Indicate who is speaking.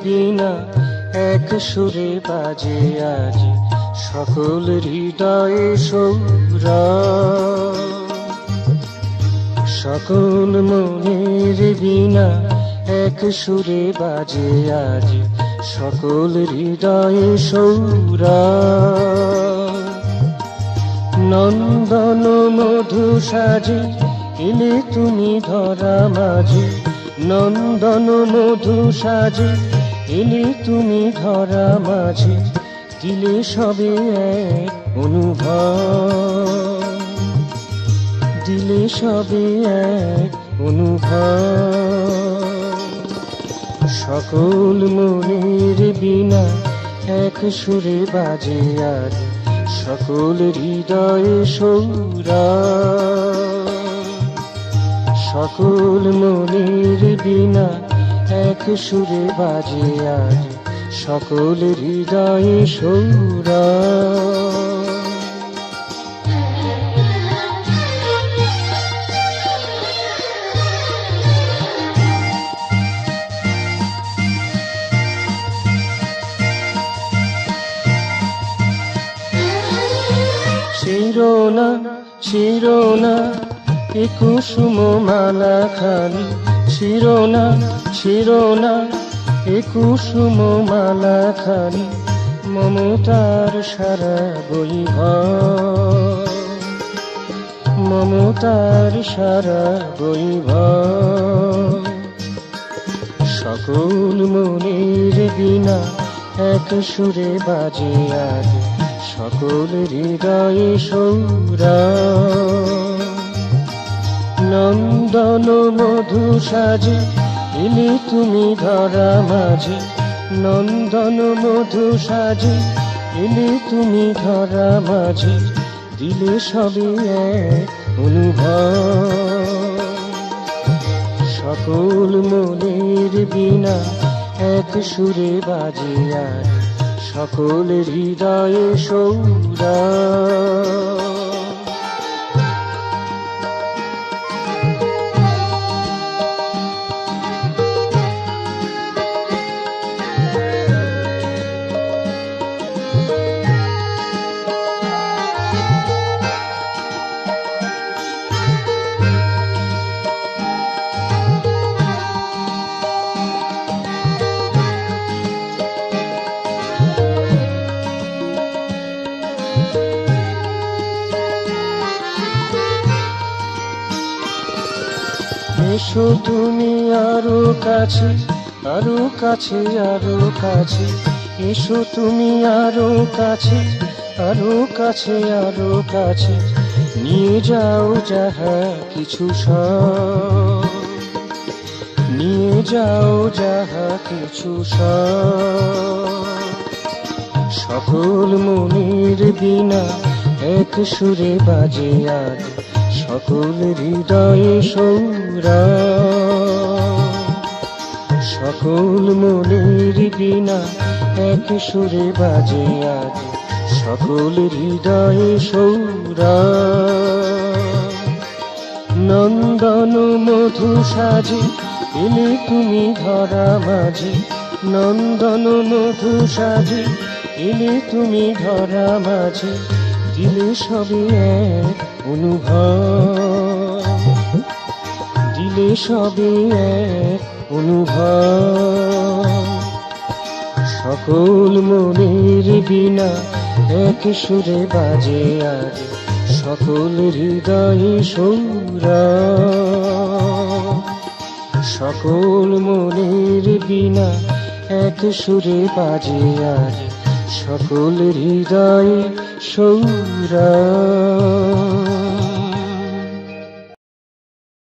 Speaker 1: বীণা এক সুরে বাজে আজ সকল হৃদয়ে সৌরা। সকল মনের বীণা এক সুরে বাজে আজ সকল হৃদয়ে সৌরা। নন্দন মধু সাজে এলে তুমি ধরা মাঝে, নন্দন মধু সাজে এলে তুমি ধরা মাঝে, দিলে সবে এক অনুভব, দিলে সবে এক অনুভব। সকল মনের বীণা এক সুরে বাজে আজ সকল হৃদয়ে সৌরা। সকল মনের বীণা এক সুরে বাজে আজ সকল হৃদয়ে সৌরা। ছিড়োনা ছিড়োনা এ কুসুম মালা খানি, ছিড়োনা ছিড়োনা এ কুসুম মালা খানি, মমতার সারা বৈভব, মমতার সারা বৈভব। সকল মনের বীণা এক সুরে বাজে আজ সকল হৃদয়ে সৌরা। নন্দন মধু সাজে এলে তুমি ধরা মাঝে, নন্দন মধু সাজে এলে তুমি ধরা মাঝে, দিলে সবে এক অনুভব। সকল মনের বীণা এক সুরে বাজে আজ সকল হৃদয়ে সৌরা। এসো তুমি আরো কাছে, আরো কাছে, আরো কাছে, এসো তুমি আরো কাছে, আরো কাছে, আরো কাছে, নিয়ে যাও যাহা কিছু সব, নিয়ে যাও যাহা কিছু সব। সকল মনের বীণা এক সুরে বাজে আজ সকল হৃদয়ে সৌরা। সকল মনের বীণা এক সুরে বাজে আজ সকল হৃদয়ে সৌরা। নন্দন মধু সাজে এলে তুমি ধরা মাঝে, নন্দন মধু সাজে এলে তুমি ধরা মাঝে, দিলে সবে এক অনুভব, দিলে সবে এক অনুভব। সকল মনের বীণা এক সুরে বাজে আজ সকল হৃদয়ে সৌরা। সকল মনের বীণা এক সুরে বাজে আজ সকল হৃদয়ে সৌরা।